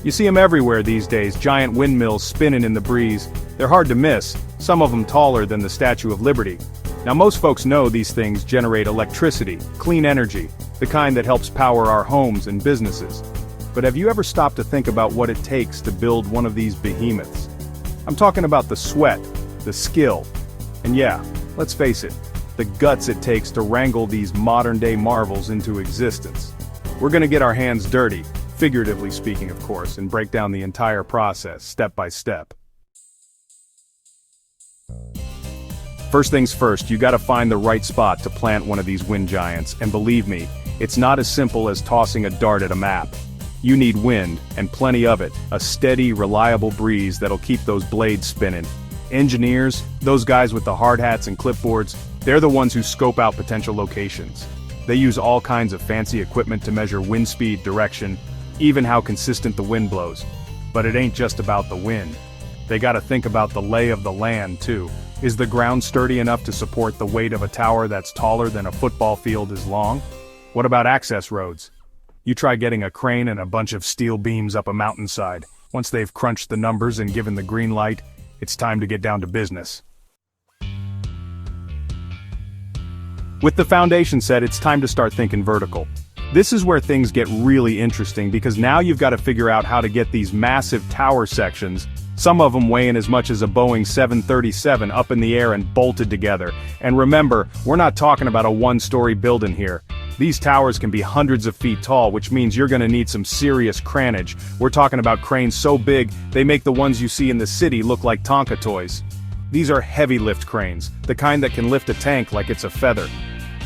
You see them everywhere these days, giant windmills spinning in the breeze. They're hard to miss, some of them taller than the Statue of Liberty. Now most folks know these things generate electricity, clean energy, the kind that helps power our homes and businesses. But have you ever stopped to think about what it takes to build one of these behemoths? I'm talking about the sweat, the skill, and yeah, let's face it, the guts it takes to wrangle these modern-day marvels into existence. We're gonna get our hands dirty, figuratively speaking of course, and break down the entire process, step by step. First things first, you gotta find the right spot to plant one of these wind giants, and believe me, it's not as simple as tossing a dart at a map. You need wind, and plenty of it, a steady, reliable breeze that'll keep those blades spinning. Engineers, those guys with the hard hats and clipboards, they're the ones who scope out potential locations. They use all kinds of fancy equipment to measure wind speed, direction, even how consistent the wind blows. But it ain't just about the wind. They gotta think about the lay of the land, too. Is the ground sturdy enough to support the weight of a tower that's taller than a football field is long? What about access roads? You try getting a crane and a bunch of steel beams up a mountainside. Once they've crunched the numbers and given the green light, it's time to get down to business. With the foundation set, it's time to start thinking vertical. This is where things get really interesting because now you've got to figure out how to get these massive tower sections, some of them weighing as much as a Boeing 737, up in the air and bolted together. And remember, we're not talking about a one-story building here. These towers can be hundreds of feet tall, which means you're gonna need some serious cranage. We're talking about cranes so big, they make the ones you see in the city look like Tonka toys. These are heavy lift cranes, the kind that can lift a tank like it's a feather.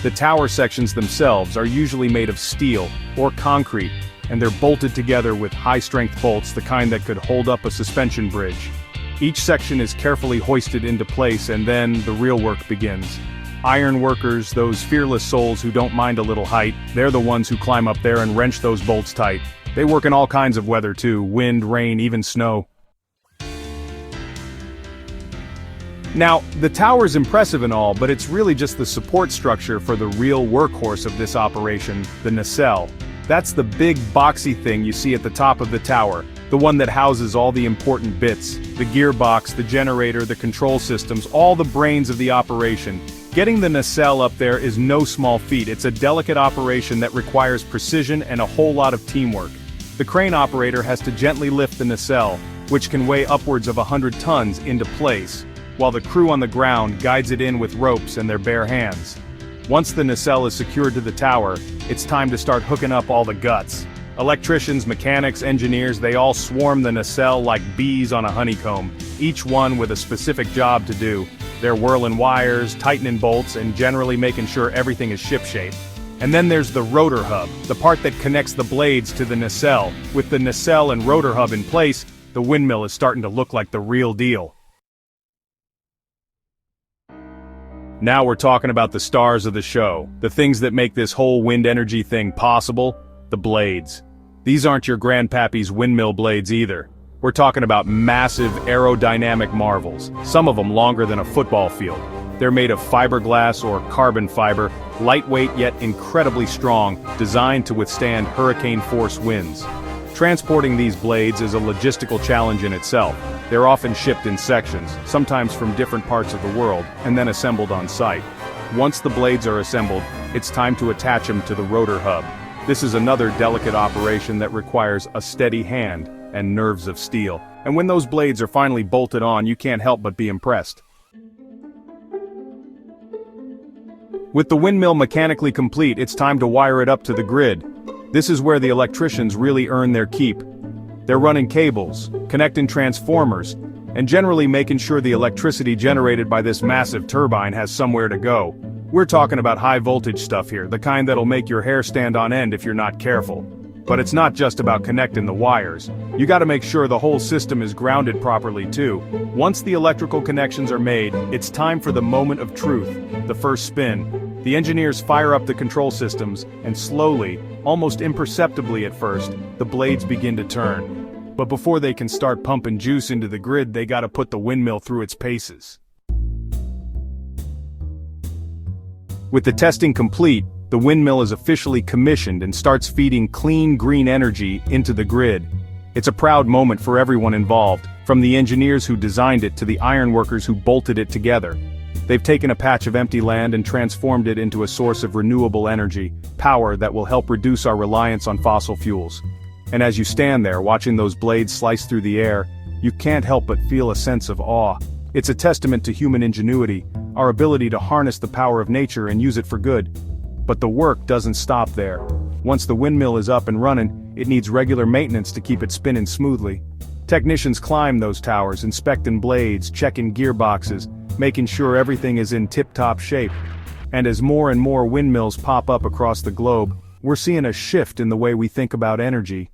The tower sections themselves are usually made of steel or concrete, and they're bolted together with high-strength bolts, the kind that could hold up a suspension bridge. Each section is carefully hoisted into place, and then the real work begins. Iron workers, those fearless souls who don't mind a little height, they're the ones who climb up there and wrench those bolts tight. They work in all kinds of weather too, wind, rain, even snow. Now, the tower's impressive and all, but it's really just the support structure for the real workhorse of this operation, the nacelle. That's the big boxy thing you see at the top of the tower, the one that houses all the important bits, the gearbox, the generator, the control systems, all the brains of the operation. Getting the nacelle up there is no small feat. It's a delicate operation that requires precision and a whole lot of teamwork. The crane operator has to gently lift the nacelle, which can weigh upwards of 100 tons, into place, while the crew on the ground guides it in with ropes and their bare hands. Once the nacelle is secured to the tower, it's time to start hooking up all the guts. Electricians, mechanics, engineers, they all swarm the nacelle like bees on a honeycomb, each one with a specific job to do. They're whirling wires, tightening bolts, and generally making sure everything is shipshape. And then there's the rotor hub, the part that connects the blades to the nacelle. With the nacelle and rotor hub in place, the windmill is starting to look like the real deal. Now we're talking about the stars of the show, the things that make this whole wind energy thing possible, the blades. These aren't your grandpappy's windmill blades either. We're talking about massive aerodynamic marvels, some of them longer than a football field. They're made of fiberglass or carbon fiber, lightweight yet incredibly strong, designed to withstand hurricane-force winds. Transporting these blades is a logistical challenge in itself. They're often shipped in sections, sometimes from different parts of the world, and then assembled on site. Once the blades are assembled, it's time to attach them to the rotor hub. This is another delicate operation that requires a steady hand and nerves of steel. And when those blades are finally bolted on, you can't help but be impressed. With the windmill mechanically complete, it's time to wire it up to the grid. This is where the electricians really earn their keep. They're running cables, connecting transformers, and generally making sure the electricity generated by this massive turbine has somewhere to go. We're talking about high voltage stuff here, the kind that'll make your hair stand on end if you're not careful. But it's not just about connecting the wires. You gotta make sure the whole system is grounded properly too. Once the electrical connections are made, it's time for the moment of truth, the first spin. The engineers fire up the control systems, and slowly, almost imperceptibly at first, the blades begin to turn. But before they can start pumping juice into the grid, they gotta put the windmill through its paces. With the testing complete, the windmill is officially commissioned and starts feeding clean green energy into the grid. It's a proud moment for everyone involved, from the engineers who designed it to the ironworkers who bolted it together. They've taken a patch of empty land and transformed it into a source of renewable energy, power that will help reduce our reliance on fossil fuels. And as you stand there watching those blades slice through the air, you can't help but feel a sense of awe. It's a testament to human ingenuity, our ability to harness the power of nature and use it for good. But the work doesn't stop there. Once the windmill is up and running, it needs regular maintenance to keep it spinning smoothly. Technicians climb those towers, inspecting blades, checking gearboxes, making sure everything is in tip-top shape. And as more and more windmills pop up across the globe, we're seeing a shift in the way we think about energy.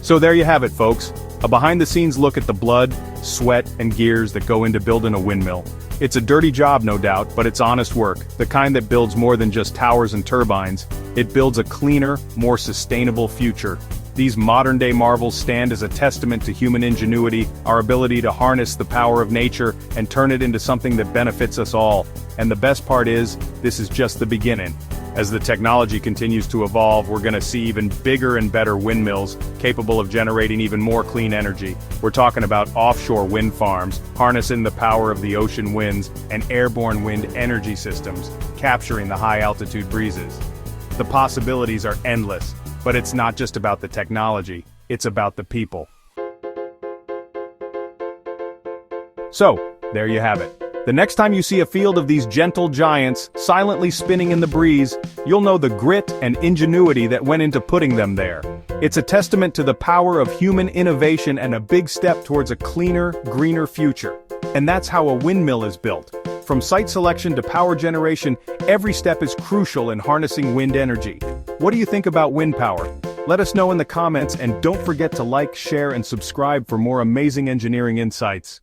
So there you have it, folks. A behind-the-scenes look at the blood, sweat, and gears that go into building a windmill. It's a dirty job, no doubt, but it's honest work, the kind that builds more than just towers and turbines. It builds a cleaner, more sustainable future. These modern-day marvels stand as a testament to human ingenuity, our ability to harness the power of nature and turn it into something that benefits us all. And the best part is, this is just the beginning. As the technology continues to evolve, we're going to see even bigger and better windmills, capable of generating even more clean energy. We're talking about offshore wind farms, harnessing the power of the ocean winds, and airborne wind energy systems, capturing the high-altitude breezes. The possibilities are endless, but it's not just about the technology, it's about the people. So, there you have it. The next time you see a field of these gentle giants, silently spinning in the breeze, you'll know the grit and ingenuity that went into putting them there. It's a testament to the power of human innovation and a big step towards a cleaner, greener future. And that's how a windmill is built. From site selection to power generation, every step is crucial in harnessing wind energy. What do you think about wind power? Let us know in the comments, and don't forget to like, share, and subscribe for more amazing engineering insights.